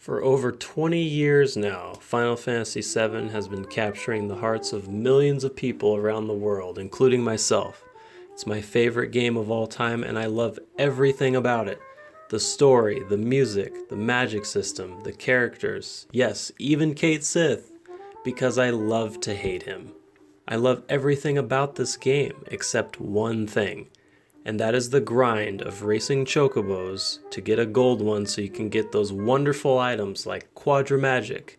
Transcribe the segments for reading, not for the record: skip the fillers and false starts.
For over 20 years now, Final Fantasy VII has been capturing the hearts of millions of people around the world, including myself. It's my favorite game of all time, and I love everything about it. The story, the music, the magic system, the characters, yes, even Cait Sith, because I love to hate him. I love everything about this game except one thing, and that is the grind of racing chocobos to get a gold one so you can get those wonderful items like Quadramagic,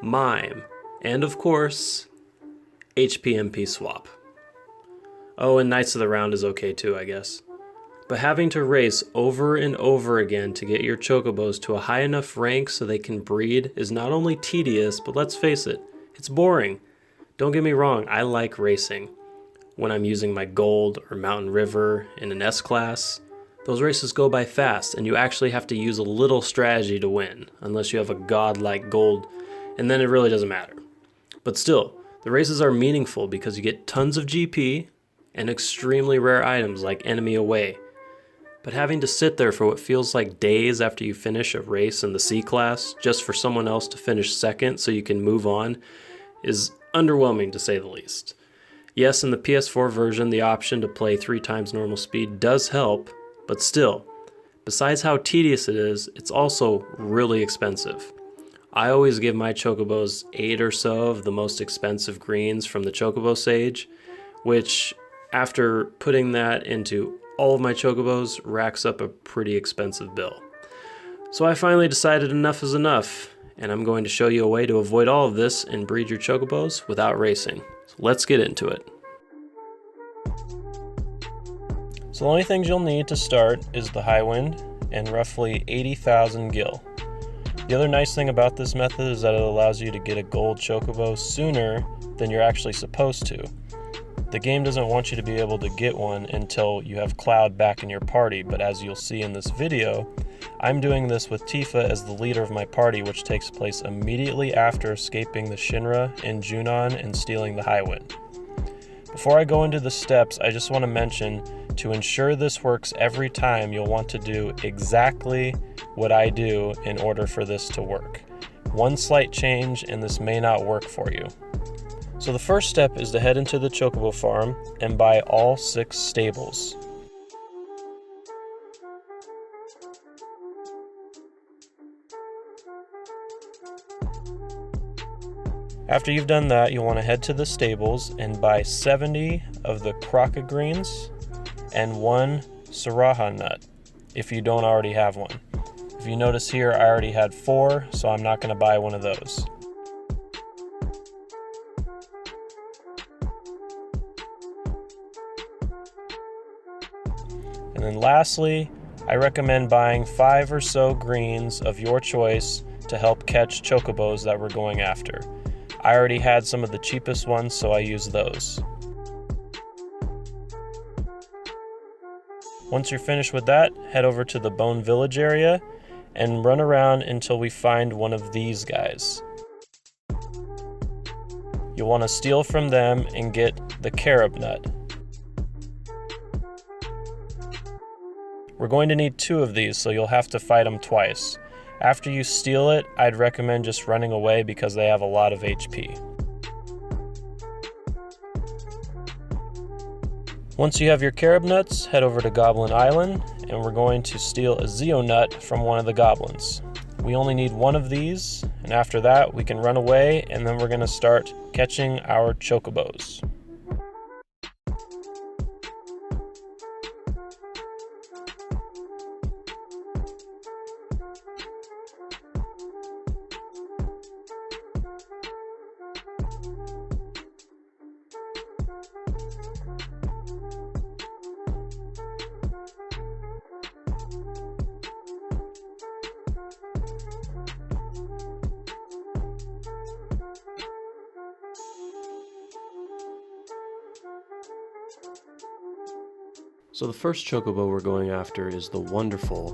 Mime, and of course, HPMP Swap. Oh, and Knights of the Round is okay too, I guess. But having to race over and over again to get your chocobos to a high enough rank so they can breed is not only tedious, but let's face it, it's boring. Don't get me wrong, I like racing. When I'm using my Gold or Mountain River in an S-Class, those races go by fast and you actually have to use a little strategy to win, unless you have a godlike Gold, and then it really doesn't matter. But still, the races are meaningful because you get tons of GP and extremely rare items like Enemy Away. But having to sit there for what feels like days after you finish a race in the C-Class just for someone else to finish second so you can move on is underwhelming to say the least. Yes, in the PS4 version, the option to play 3 times normal speed does help, but still, besides how tedious it is, it's also really expensive. I always give my chocobos 8 or so of the most expensive greens from the Chocobo Sage, which, after putting that into all of my chocobos, racks up a pretty expensive bill. So I finally decided enough is enough, and I'm going to show you a way to avoid all of this and breed your chocobos without racing. So let's get into it. So the only things you'll need to start is the high wind and roughly 80,000 gil. The other nice thing about this method is that it allows you to get a gold chocobo sooner than you're actually supposed to. The game doesn't want you to be able to get one until you have Cloud back in your party, but as you'll see in this video, I'm doing this with Tifa as the leader of my party, which takes place immediately after escaping the Shinra in Junon and stealing the high wind. Before I go into the steps, I just want to mention, to ensure this works every time, you'll want to do exactly what I do in order for this to work. One slight change and this may not work for you. So the first step is to head into the Chocobo farm and buy all 6 stables. After you've done that, you'll want to head to the stables and buy 70 of the Krakka greens and 1 Saraha nut, if you don't already have one. If you notice here, I already had 4, so I'm not going to buy one of those. And then lastly, I recommend buying 5 or so greens of your choice to help catch chocobos that we're going after. I already had some of the cheapest ones, so I used those. Once you're finished with that, head over to the Bone Village area and run around until we find one of these guys. You'll want to steal from them and get the Carob nut. We're going to need 2 of these, so you'll have to fight them twice. After you steal it, I'd recommend just running away because they have a lot of HP. Once you have your Carob nuts, head over to Goblin Island, and we're going to steal a Zeio nut from one of the goblins. We only need 1 of these, and after that we can run away, and then we're going to start catching our chocobos. So the first chocobo we're going after is the Wonderful,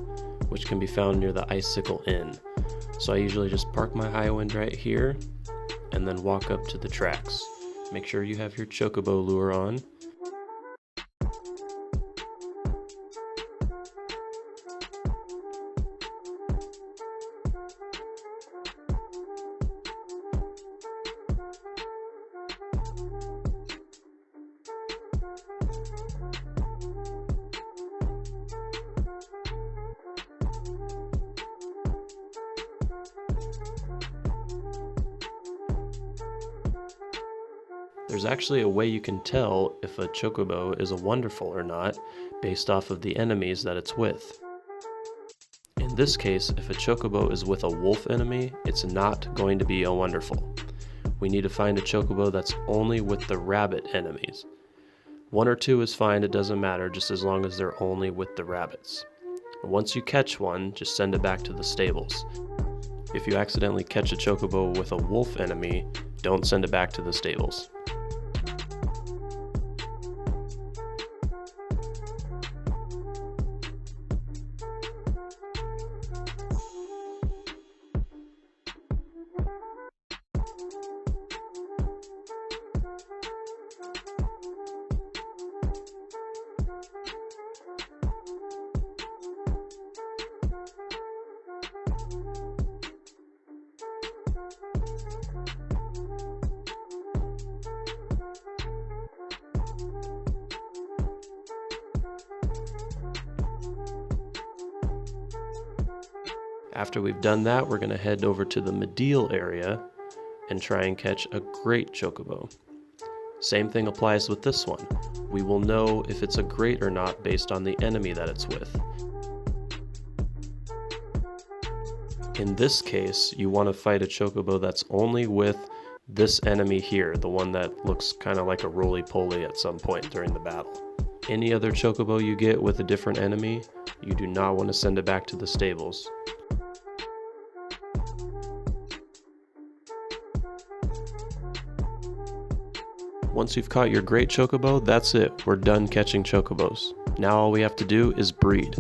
which can be found near the Icicle Inn. So I usually just park my high wind right here and then walk up to the tracks. Make sure you have your chocobo lure on. There's actually a way you can tell if a chocobo is a wonderful or not based off of the enemies that it's with. In this case, if a chocobo is with a wolf enemy, it's not going to be a wonderful. We need to find a chocobo that's only with the rabbit enemies. 1 or 2 is fine, it doesn't matter, just as long as they're only with the rabbits. Once you catch one, just send it back to the stables. If you accidentally catch a chocobo with a wolf enemy, don't send it back to the stables. After we've done that, we're going to head over to the Mideel area and try and catch a great chocobo. Same thing applies with this one. We will know if it's a great or not based on the enemy that it's with. In this case, you want to fight a chocobo that's only with this enemy here, the one that looks kind of like a roly-poly at some point during the battle. Any other chocobo you get with a different enemy, you do not want to send it back to the stables. Once you've caught your great chocobo, that's it. We're done catching chocobos. Now all we have to do is breed.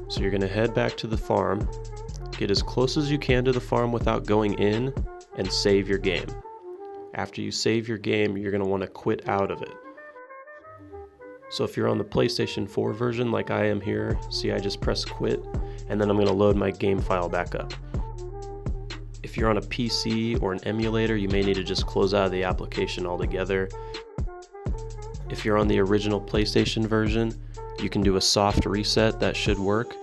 So you're going to head back to the farm, get as close as you can to the farm without going in, and save your game. After you save your game, you're going to want to quit out of it. So if you're on the PlayStation 4 version like I am here, see, I just press quit, and then I'm going to load my game file back up. If you're on a PC or an emulator, you may need to just close out of the application altogether. If you're on the original PlayStation version, you can do a soft reset, that should work,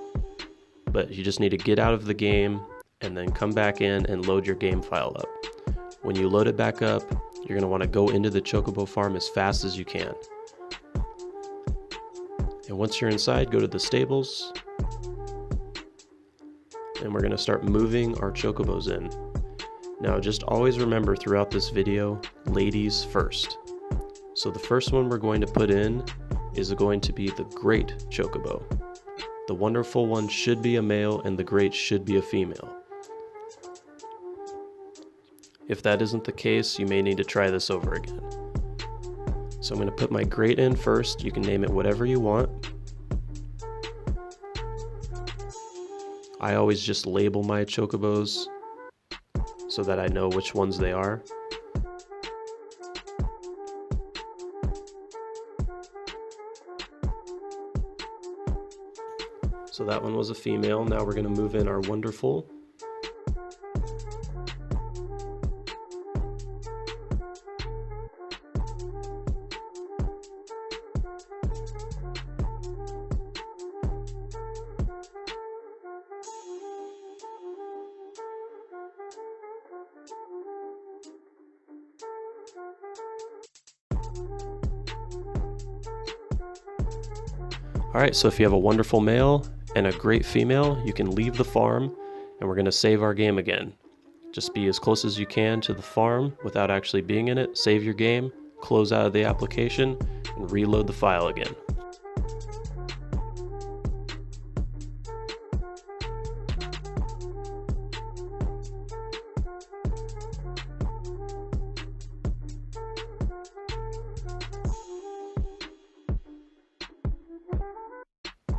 but you just need to get out of the game and then come back in and load your game file up. When you load it back up, you're going to want to go into the chocobo farm as fast as you can. And once you're inside, go to the stables, and we're going to start moving our chocobos in. Now just always remember throughout this video, ladies first. So the first one we're going to put in is going to be the great chocobo. The wonderful one should be a male and the great should be a female. If that isn't the case, you may need to try this over again. So I'm going to put my great in first. You can name it whatever you want. I always just label my chocobos so that I know which ones they are. So that one was a female. Now we're going to move in our wonderful. Alright, so if you have a wonderful male and a great female, you can leave the farm, and we're going to save our game again. Just be as close as you can to the farm without actually being in it, save your game, close out of the application, and reload the file again.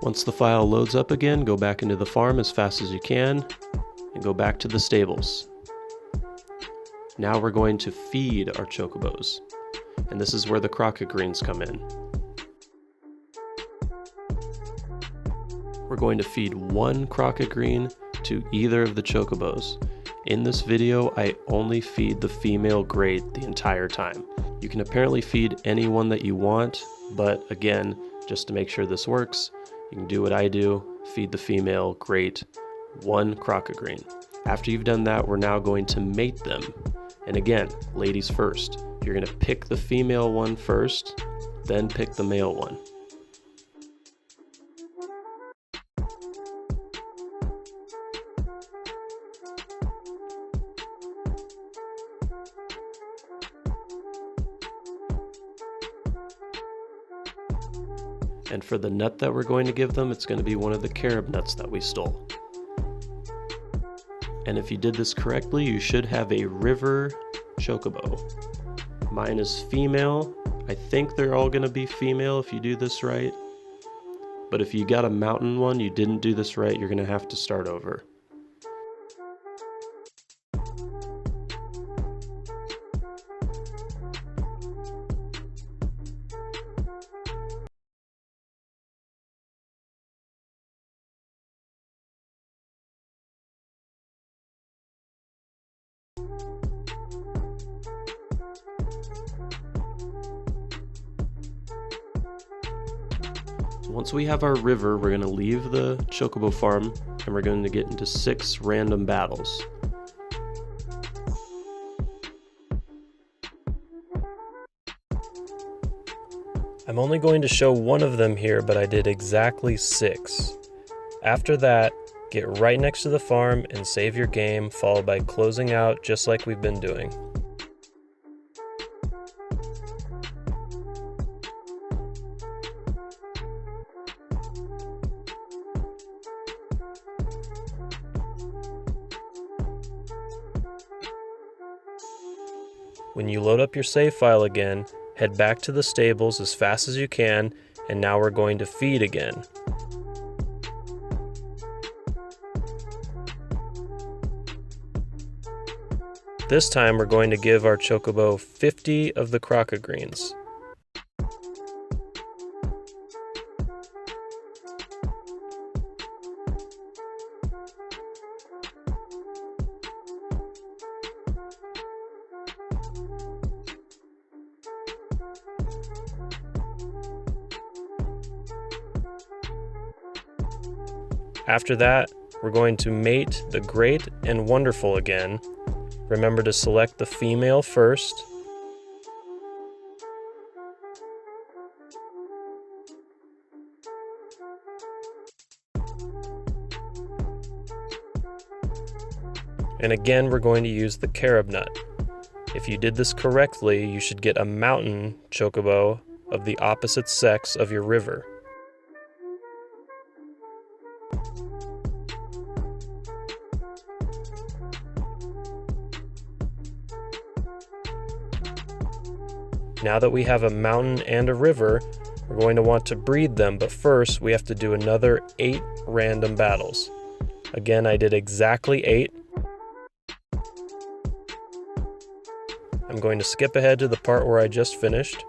Once the file loads up again, go back into the farm as fast as you can and go back to the stables. Now we're going to feed our chocobos, and this is where the Krakka greens come in. We're going to feed 1 Krakka green to either of the chocobos. In this video, I only feed the female great the entire time. You can apparently feed anyone that you want, But again, just to make sure this works, you can do what I do, feed the female, great, 1 Krakka green. After you've done that, we're now going to mate them. And again, ladies first. You're going to pick the female one first, then pick the male one. And for the nut that we're going to give them, it's going to be one of the carob nuts that we stole. And if you did this correctly, you should have a river chocobo. Mine is female. I think they're all going to be female if you do this right. But if you got a mountain one, you didn't do this right, you're going to have to start over. Once we have our river, we're going to leave the chocobo farm and we're going to get into 6 random battles. I'm only going to show one of them here, but I did exactly 6. After that, get right next to the farm and save your game, followed by closing out just like we've been doing. When you load up your save file again, head back to the stables as fast as you can, and now we're going to feed again. This time we're going to give our chocobo 50 of the Krakka greens. After that, we're going to mate the Great and Wonderful again. Remember to select the female first. And again, we're going to use the carob nut. If you did this correctly, you should get a mountain chocobo of the opposite sex of your river. Now that we have a mountain and a river, we're going to want to breed them, but first we have to do another 8 random battles. Again, I did exactly 8. I'm going to skip ahead to the part where I just finished.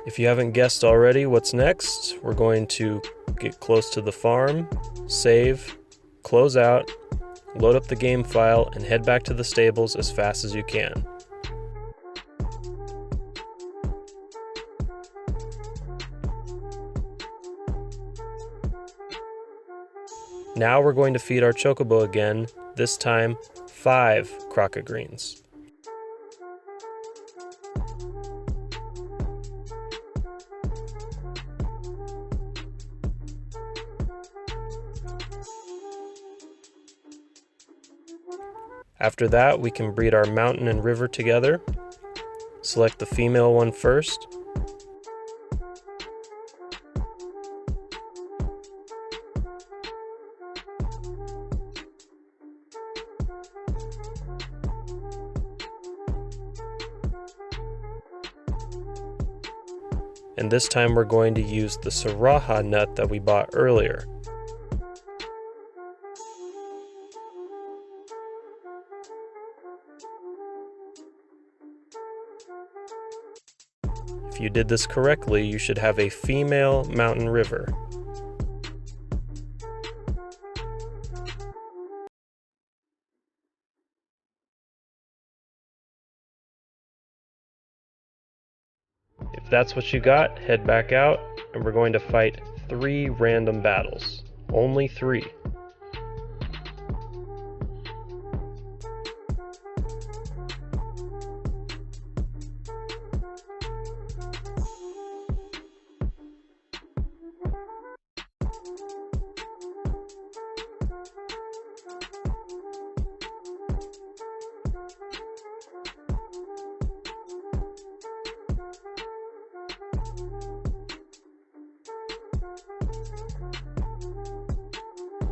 If you haven't guessed already what's next, we're going to get close to the farm, save, close out, load up the game file, and head back to the stables as fast as you can. Now we're going to feed our chocobo again, this time 5 Krakka greens. After that, we can breed our mountain and river together. Select the female one first. And this time we're going to use the Saraha nut that we bought earlier. If you did this correctly, you should have a female mountain river. If that's what you got, head back out, and we're going to fight 3 random battles. Only 3.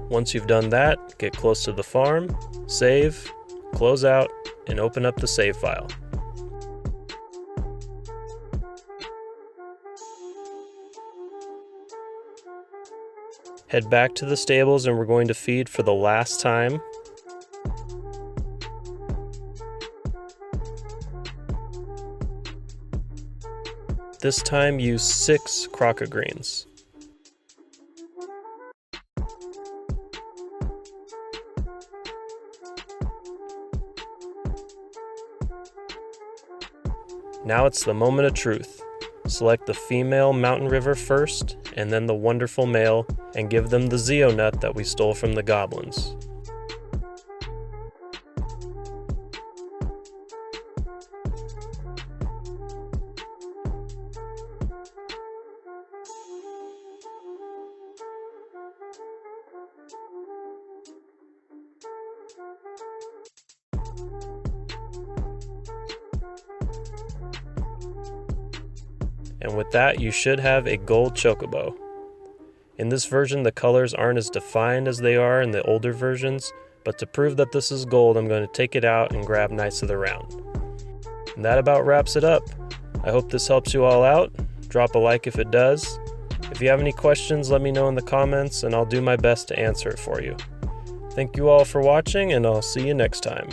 Once you've done that, get close to the farm, save, close out, and open up the save file. Head back to the stables and we're going to feed for the last time. This time use 6 Krakka greens. Now it's the moment of truth. Select the female mountain river first, and then the wonderful male, and give them the Zeio nut that we stole from the goblins. And with that, you should have a gold chocobo. In this version, the colors aren't as defined as they are in the older versions, but to prove that this is gold, I'm going to take it out and grab Knights of the Round. And that about wraps it up. I hope this helps you all out. Drop a like if it does. If you have any questions, let me know in the comments, and I'll do my best to answer it for you. Thank you all for watching, and I'll see you next time.